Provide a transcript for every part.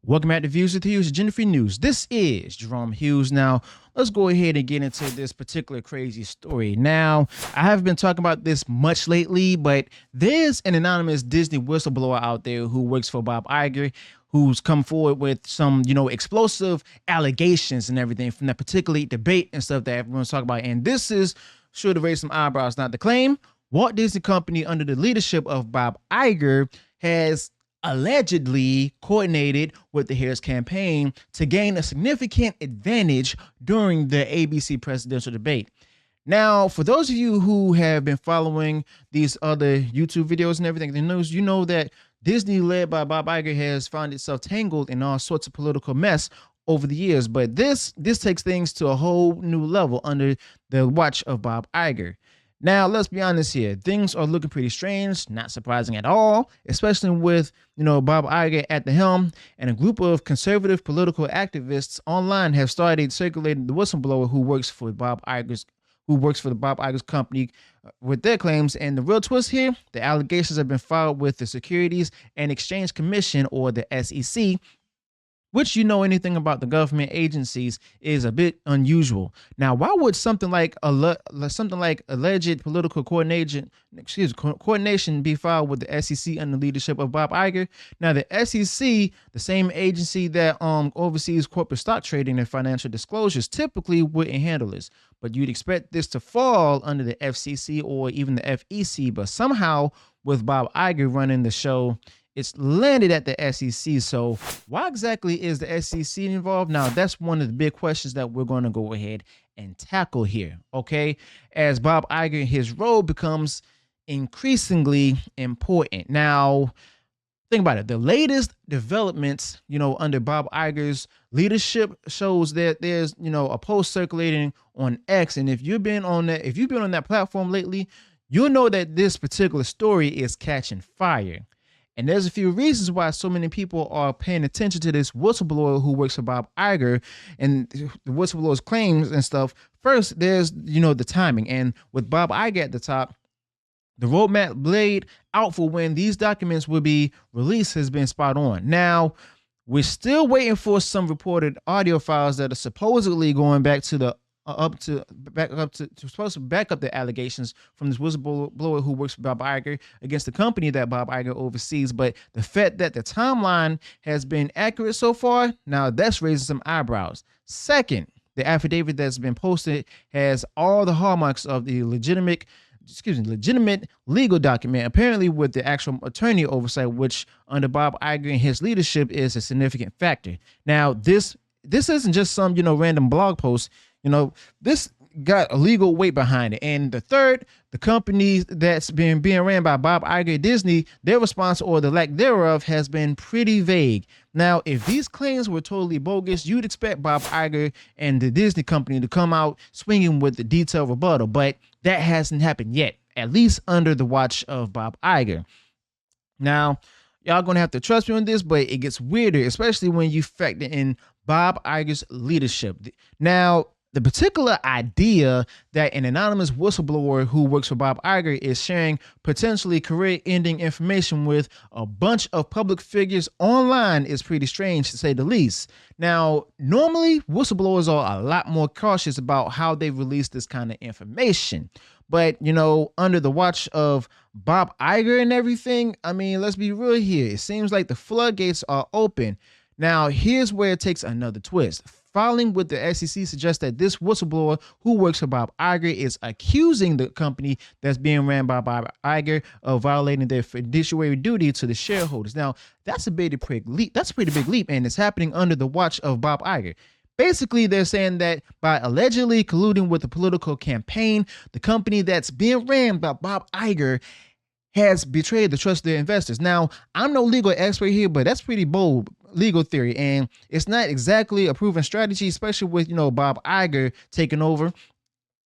Welcome back to Views with Hughes, Agenda Free News. This is Jerome Hughes. Now, let's go ahead and get into this particular crazy story. Now, I haven't been talking about this much lately, but there's an anonymous Disney whistleblower out there who works for Bob Iger, who's come forward with some, explosive allegations and everything from that particular debate and stuff that everyone's talking about. And this is sure to raise some eyebrows. Not the claim. Walt Disney Company, under the leadership of Bob Iger, has allegedly coordinated with the Harris campaign to gain a significant advantage during the ABC presidential debate. Now, for those of you who have been following these other YouTube videos and everything, you know that Disney, led by Bob Iger, has found itself tangled in all sorts of political mess over the years. But this takes things to a whole new level under the watch of Bob Iger. Now, let's be honest here. Things are looking pretty strange, not surprising at all, especially with, Bob Iger at the helm, and a group of conservative political activists online have started circulating the whistleblower who works for the Bob Iger's company with their claims. And the real twist here, the allegations have been filed with the Securities and Exchange Commission, or the SEC, which, anything about the government agencies, is a bit unusual. Now, why would something like alleged political coordination be filed with the SEC under the leadership of Bob Iger? Now, the SEC, the same agency that oversees corporate stock trading and financial disclosures, typically wouldn't handle this. But you'd expect this to fall under the FCC or even the FEC. But somehow, with Bob Iger running the show, it's landed at the SEC. So why exactly is the SEC involved? Now, that's one of the big questions that we're going to go ahead and tackle here, okay? As Bob Iger, his role becomes increasingly important. Now, think about it. The latest developments, under Bob Iger's leadership shows that there's, a post circulating on X. And if you've been on that platform lately, you'll know that this particular story is catching fire. And there's a few reasons why so many people are paying attention to this whistleblower who works for Bob Iger and the whistleblower's claims and stuff. First, there's, the timing. And with Bob Iger at the top, the roadmap laid out for when these documents will be released has been spot on. Now, we're still waiting for some reported audio files that are supposedly going back to the supposed to back up the allegations from this whistleblower who works for Bob Iger against the company that Bob Iger oversees. But the fact that the timeline has been accurate so far, now that's raising some eyebrows. Second, the affidavit that's been posted has all the hallmarks of the legitimate legal document, apparently with the actual attorney oversight, which under Bob Iger and his leadership is a significant factor. Now, this isn't just some, random blog post. This got a legal weight behind it. And the third, the company that's being ran by Bob Iger, Disney, their response or the lack thereof has been pretty vague. Now, if these claims were totally bogus, you'd expect Bob Iger and the Disney company to come out swinging with the detailed rebuttal, but that hasn't happened yet, at least under the watch of Bob Iger. Now, y'all gonna have to trust me on this, but it gets weirder, especially when you factor in Bob Iger's leadership. Now, the particular idea that an anonymous whistleblower who works for Bob Iger is sharing potentially career-ending information with a bunch of public figures online is pretty strange, to say the least. Now, normally, whistleblowers are a lot more cautious about how they release this kind of information. But, under the watch of Bob Iger and everything, let's be real here. It seems like the floodgates are open. Now, here's where it takes another twist. Filing with the SEC suggests that this whistleblower who works for Bob Iger is accusing the company that's being ran by Bob Iger of violating their fiduciary duty to the shareholders. Now, that's a pretty big leap, and it's happening under the watch of Bob Iger. Basically, they're saying that by allegedly colluding with the political campaign, the company that's being ran by Bob Iger has betrayed the trust of their investors. Now, I'm no legal expert here, but that's pretty bold legal theory, and it's not exactly a proven strategy, especially with, Bob Iger taking over.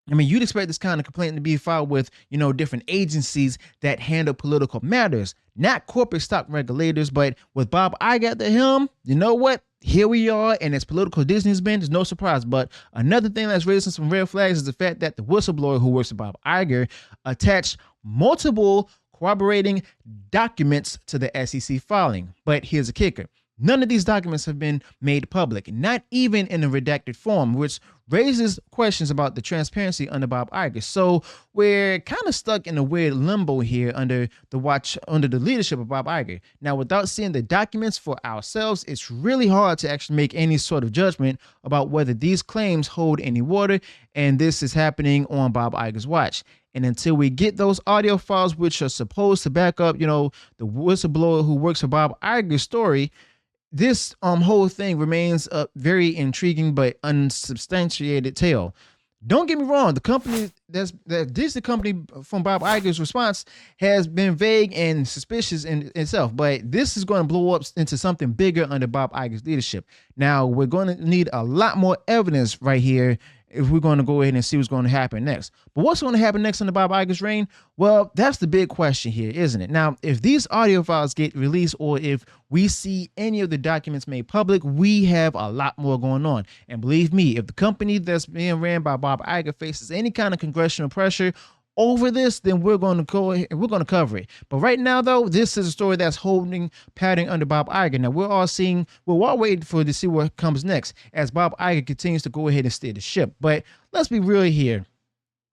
You'd expect this kind of complaint to be filed with, different agencies that handle political matters, not corporate stock regulators. But with Bob Iger at the helm, you know what? Here we are, and as political Disney has been, there's no surprise. But another thing that's raising some red flags is the fact that the whistleblower who works for Bob Iger attached multiple corroborating documents to the SEC filing. But here's a kicker. None of these documents have been made public, not even in a redacted form, which raises questions about the transparency under Bob Iger. So we're kind of stuck in a weird limbo here under the leadership of Bob Iger. Now, without seeing the documents for ourselves, it's really hard to actually make any sort of judgment about whether these claims hold any water, and this is happening on Bob Iger's watch. And until we get those audio files, which are supposed to back up, the whistleblower who works for Bob Iger's story, this whole thing remains a very intriguing but unsubstantiated tale. Don't get me wrong, the company the company from Bob Iger's response has been vague and suspicious in itself, but this is going to blow up into something bigger under Bob Iger's leadership. Now, we're going to need a lot more evidence right here if we're going to go ahead and see what's going to happen next. But what's going to happen next under Bob Iger's reign? Well, that's the big question here, isn't it? Now, if these audio files get released or if we see any of the documents made public, we have a lot more going on. And believe me, if the company that's being ran by Bob Iger faces any kind of congressional pressure over this, then we're going to go ahead and we're going to cover it. But right now, though, this is a story that's holding pattern under Bob Iger. Now, we're all waiting to see what comes next as Bob Iger continues to go ahead and steer the ship. But let's be real here.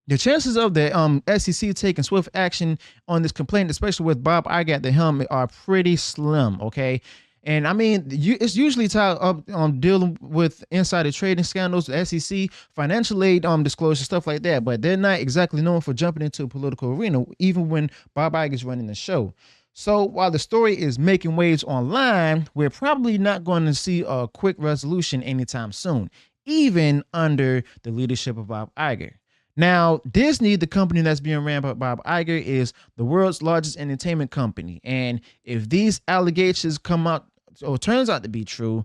The chances of the SEC taking swift action on this complaint, especially with Bob Iger at the helm, are pretty slim, okay? And I mean, it's usually tied up dealing with insider trading scandals, the SEC, financial aid disclosure, stuff like that. But they're not exactly known for jumping into a political arena, even when Bob Iger is running the show. So while the story is making waves online, we're probably not going to see a quick resolution anytime soon, even under the leadership of Bob Iger. Now, Disney, the company that's being ran by Bob Iger, is the world's largest entertainment company. And if these allegations come out or turns out to be true,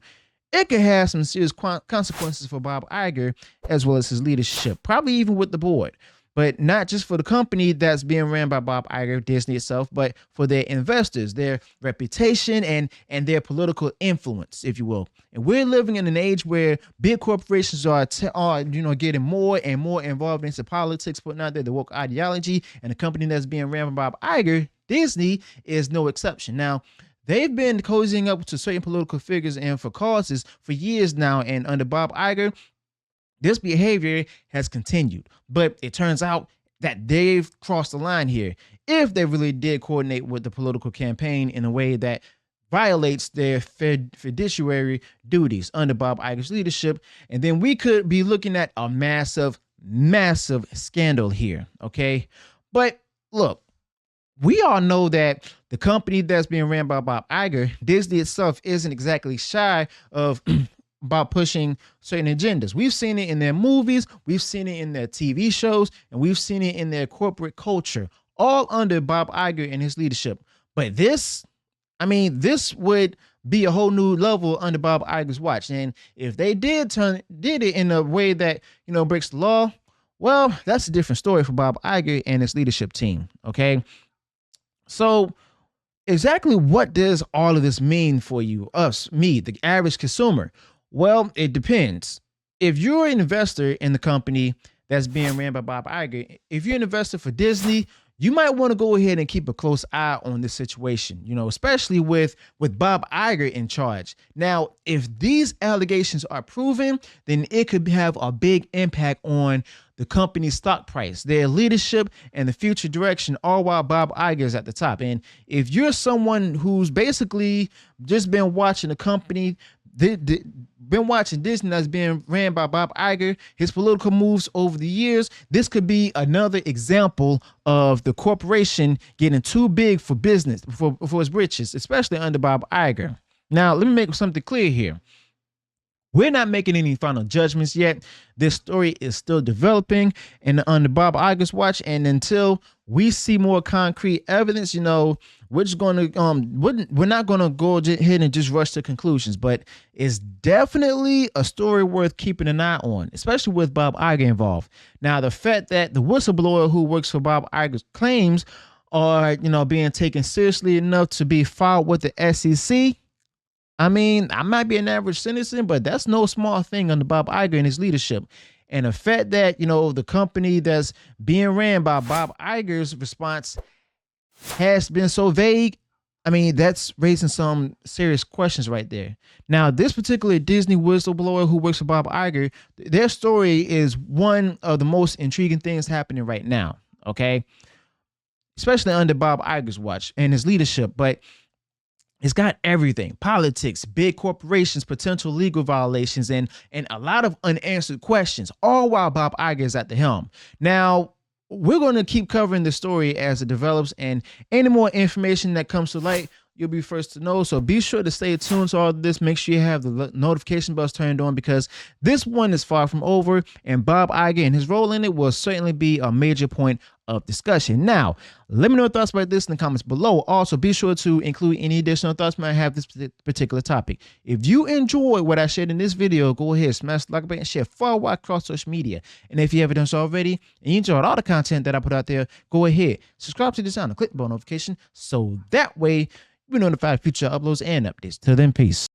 it could have some serious consequences for Bob Iger as well as his leadership, probably even with the board. But not just for the company that's being ran by Bob Iger, Disney itself, but for their investors, their reputation, and their political influence, if you will. And we're living in an age where big corporations are getting more and more involved into politics, putting out there the woke ideology, and the company that's being ran by Bob Iger, Disney, is no exception. Now, they've been cozying up to certain political figures and for causes for years now, and under Bob Iger, this behavior has continued. But it turns out that they've crossed the line here if they really did coordinate with the political campaign in a way that violates their fiduciary duties under Bob Iger's leadership. And then we could be looking at a massive scandal here, okay? But look, we all know that the company that's being ran by Bob Iger, Disney itself, isn't exactly shy of about pushing certain agendas. We've seen it in their movies, we've seen it in their TV shows, and we've seen it in their corporate culture, all under Bob Iger and his leadership. But this would be a whole new level under Bob Iger's watch. And if they did it in a way that, breaks the law, well, that's a different story for Bob Iger and his leadership team, okay? So exactly what does all of this mean for you, me, the average consumer? Well, it depends. If you're an investor in the company that's being ran by Bob Iger, if you're an investor for Disney, you might want to go ahead and keep a close eye on this situation, especially with Bob Iger in charge. Now, if these allegations are proven, then it could have a big impact on the company's stock price, their leadership, and the future direction, all while Bob Iger is at the top. And if you're someone who's basically just been watching the company, been watching Disney that's being ran by Bob Iger, his political moves over the years, this could be another example of the corporation getting too big for business, for its britches, especially under Bob Iger. Now, let me make something clear here. We're not making any final judgments yet. This story is still developing and under Bob Iger's watch. And until we see more concrete evidence, we're just going to we're not going to go ahead and just rush to conclusions. But it's definitely a story worth keeping an eye on, especially with Bob Iger involved. Now, the fact that the whistleblower who works for Bob Iger's claims are being taken seriously enough to be filed with the SEC. I might be an average citizen, but that's no small thing under Bob Iger and his leadership. And the fact that, the company that's being ran by Bob Iger's response has been so vague, I mean, that's raising some serious questions right there. Now, this particular Disney whistleblower who works for Bob Iger, their story is one of the most intriguing things happening right now. Okay, especially under Bob Iger's watch and his leadership, but it's got everything: politics, big corporations, potential legal violations, and a lot of unanswered questions, all while Bob Iger is at the helm. Now, we're going to keep covering the story as it develops, and any more information that comes to light, you'll be first to know. So be sure to stay tuned to all of this. Make sure you have the notification bells turned on, because this one is far from over, and Bob Iger and his role in it will certainly be a major point of discussion. Now, let me know your thoughts about this in the comments below. Also, be sure to include any additional thoughts you might have this particular topic. If you enjoyed what I shared in this video, go ahead, smash the like button, and share far wide across social media. And if you haven't done so already and you enjoyed all the content that I put out there, go ahead, subscribe to the channel, click the bell notification, so that way you'll be notified of future uploads and updates. Till then, peace.